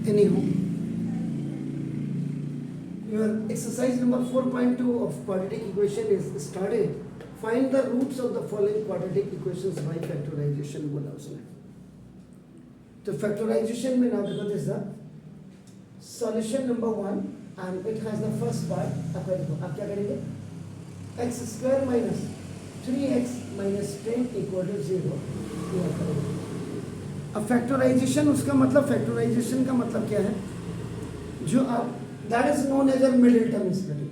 Anyhow, your exercise number 4.2 of quadratic equation is started. Find the roots of the following quadratic equations by factorization बोला उसने. तो factorization में now देखो this is the solution number 1 and it has the first part. आपका देखो आप क्या करेंगे, x square minus 3x minus 10 equal to 0 ये आप करेंगे. अब फैक्टराइजेशन उसका मतलब, फैक्टराइजेशन का मतलब क्या है, जो आप that is known as a middle term splitting.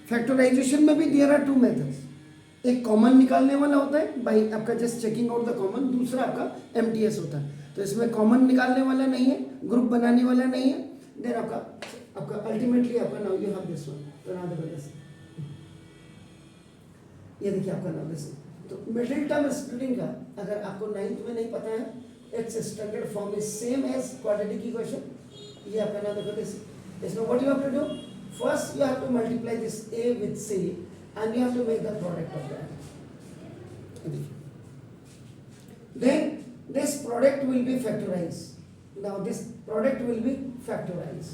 Factorisation में भी देयर आर टू मेथड्स. एक कॉमन निकालने वाला होता है बाई आपका just checking out the common, दूसरा आपका एमटीएस होता है. तो इसमें कॉमन निकालने वाला नहीं है, ग्रुप बनाने वाला नहीं है. देन आपका अल्टीमेटली आपका now you have this one. तो नाउ देखो दिस, ये देखिए आपका नाउ दिस. तो मिडिल टर्म स्प्लिटिंग का अगर आपको 9th में नहीं पता है, it's standard form is same as quadratic equation. ये आपका नाम देखो दिस. इसमें what you have to do, first you have to multiply this a with c and you have to make the product of that. Then this product will be factorized. Now this product will be factorized.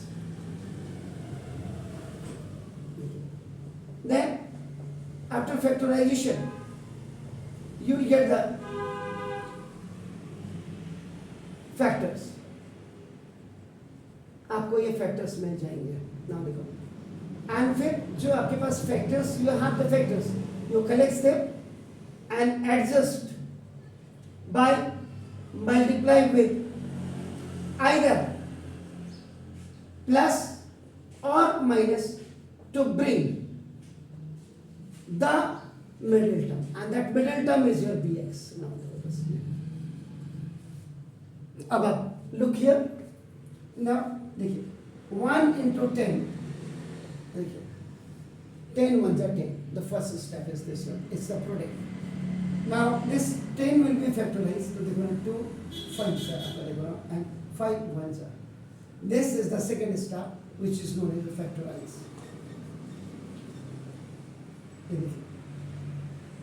Then after factorization you will get the factors. आपको ये factors मिल जाएंगे. Now देखो, and फिर जो आपके पास factors, you have the factors, you collect them and adjust by multiply with either plus or minus to bring the middle term, and that middle term is your bx. Now अब आप look here. Now देखिए 1 into 10, देखिए 10 1s are 10. The first step is this one, it's the product. Now this 10 will be factorized. So देखो 2 5s are आपका देखो and 5 1s are. This is the second step which is known as the factorize.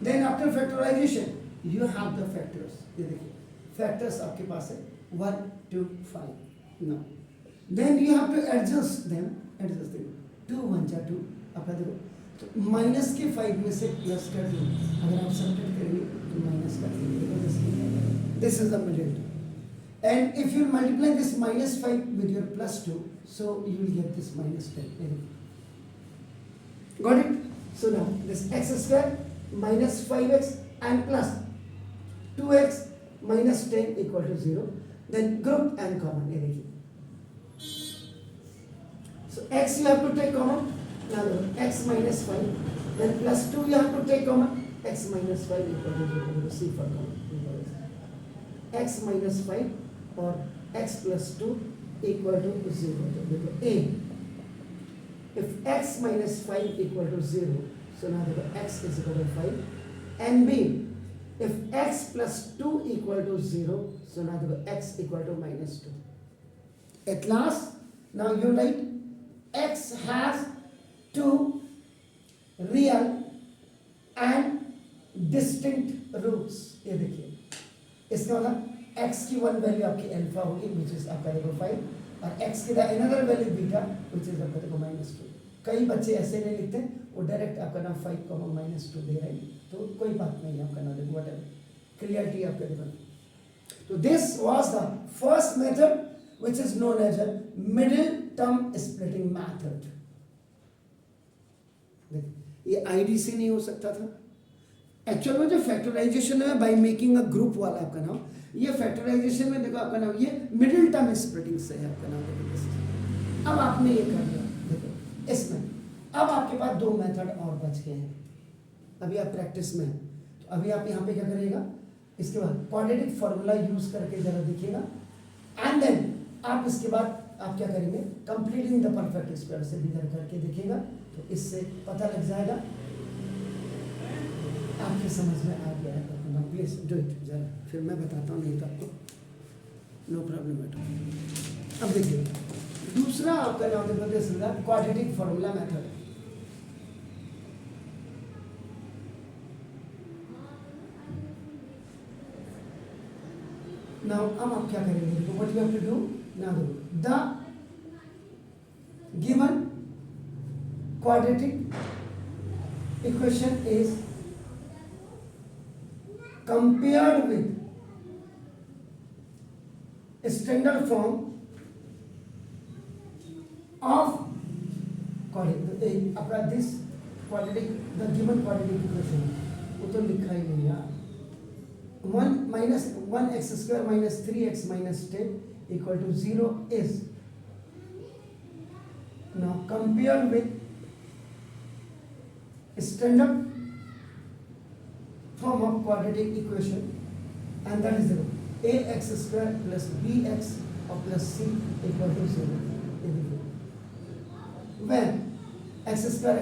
Then after factorization you have the factors. ये देखिए factors आपके पास है 1 2 5. Now then you have to adjust them. 2 1 जा 2 आपका देखो. तो माइनस के 5 में से प्लस कर दो. अगर आप सब्ट्रैक्ट करेंगे तो माइनस कर देंगे. This is the middle term. And if you multiply this minus 5 with your plus 2, so you will get this minus 10. Got it? So now this x square minus 5x and plus 2x minus 10 equal to 0. Then group and common. ये देखिए. So x you have to take common. Now x minus 5. Then plus 2 you have to take common. X minus 5 equal to 0. C for common. X minus 5 or x plus 2 equal to 0. तो देखो a. If x minus 5 equal to 0, so now the x is equal to 5. And b, if x plus 2 equal to 0, so now the x equal to minus 2. At last, now you write x has two real and distinct roots. ये देखिए, इसका मतलब x की one value आपकी alpha होगी, which is आपका देखो 5, और x की the another value beta, which is आपका देखो minus 2. कई बच्चे ऐसे नहीं लिखते, वो डायरेक्ट आपका नाम 5 minus 2 दे रहे हैं. तो कोई बात नहीं आपका नाम देखो, वट क्लियरिटी आपका देखो. तो this was the first method which is known as a middle term splitting method. ये आईडीसी नहीं हो सकता था. एक्चुअल में जो फैक्टराइजेशन है बाय मेकिंग अ ग्रुप वाला आपका नाम, ये फैक्टराइजेशन में देखो आपका नाम ये मिडिल टर्म स्प्लिटिंग से है आपका नाम. देखो अब आपने ये कर दिया. देखो इसमें अब आपके पास 2 मेथड और बच गए हैं. अभी आप प्रैक्टिस में, तो अभी आप यहाँ पे क्या करिएगा, इसके बाद क्वाड्रेटिक फॉर्मूला यूज करके जरा देखिएगा. एंड देन आप इसके बाद आप क्या करेंगे, कंप्लीटिंग द परफेक्ट स्क्वायर से भी इधर करके देखिएगा. तो इससे पता लग जाएगा, आपके समझ में आ गया है. प्लीज डू इट जरा, फिर मैं बताता हूँ, नहीं तो आपको नो प्रॉब्लम एट ऑल. अब देखिए दूसरा आपका नाम देखो क्वाड्रेटिक फॉर्मूला मेथड. नाउ अब आप क्या करेंगे, देखो what you have to do now, the given quadratic equation is compared with standard form of अपना this quadratic, the given quadratic equation, वो तो लिखा ही नहीं यार, 1 minus 1x square minus 3x minus 10 equal to 0 is now compared with standard form of quadratic equation, and that is 0. Ax square plus bx or plus c equal to 0. When x square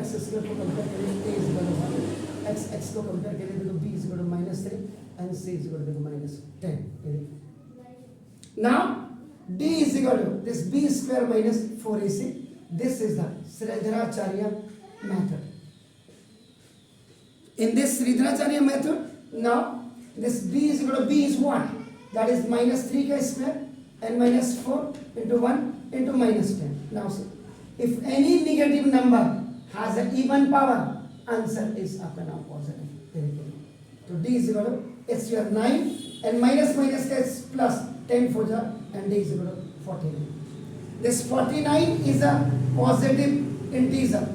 को compare करें, a is equal to 1, x को compare करें तो b is equal to -3 and c is equal to -10. Now d is equal to this b square minus 4ac. This is the Sridharacharya method. In this Sridharacharya method, now this b is equal to b is what? That is -3 का square and -4 into 1 into -10. Now see, if any negative number has an even power, answer is आपका नाम positive. So d is equal to, it's your 9 and minus का is plus 10 for the, and d is equal to 49. This 49 is a positive integer.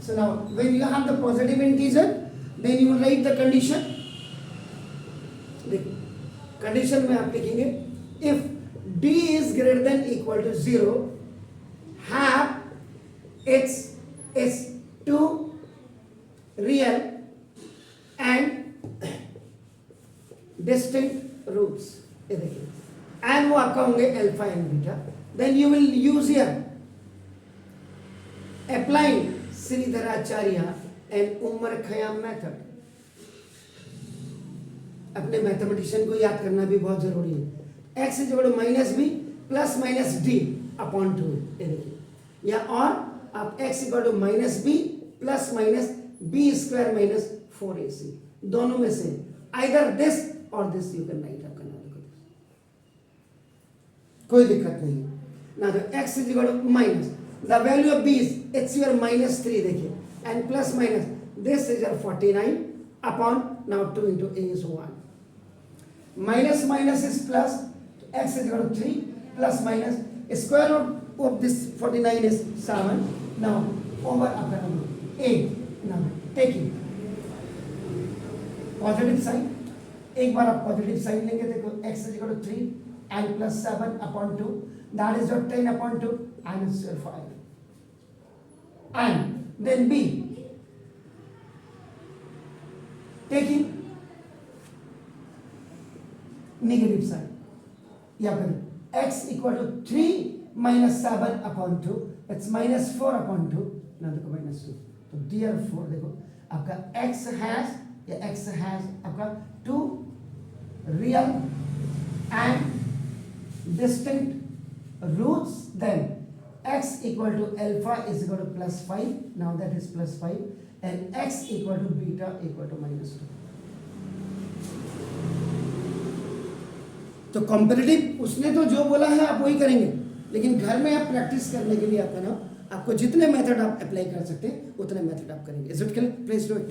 So now when you have the positive integer, then you will write the condition. देखो condition में आप लिखेंगे, if d is greater than equal to 0, have its two real and distinct roots. ये देखिए, and वो आपका होंगे alpha and beta. Then you will use here applying Sridharacharya and Umar Khayyam method. अपने मैथमेटिशियन को याद करना भी बहुत जरूरी है. x is equal to -b plus -d upon 2, ये देखिए, या और आप x equal to -b plus -b square minus 4ac, दोनों में से आइदर दिस और दिस यू कैन राइट. आपका नाम लिखो, कोई दिक्कत नहीं. Now the x is equal to minus, the value of b is, it's your -3 देखिए, and plus minus, this is your 49 upon, now 2 into a is 1. Minus minus is plus, x is equal to 3 plus minus, square root of this 49 is 7. Now over after a, now taking positive sign, एक बार आप positive sign लेंगे, देखो x is equal to 3 and plus 7 upon 2, that is your 10 upon 2 and it's your 5. And then b, taking negative sign, या फिर x equal to 3 minus 7 upon 2, it's -4 upon 2, now देखो -2. तो therefore देखो आपका x has आपका 2 real and distinct roots. Then x equal to alpha is equal to plus 5, now that is plus 5, and x equal to beta equal to -2. तो competitive उसने तो जो बोला है आप वही करेंगे, लेकिन घर में आप प्रैक्टिस करने के लिए आपका ना, आपको जितने मेथड आप अप्लाई कर सकते हैं उतने मेथड आप करेंगे. Is it clear? Please do it.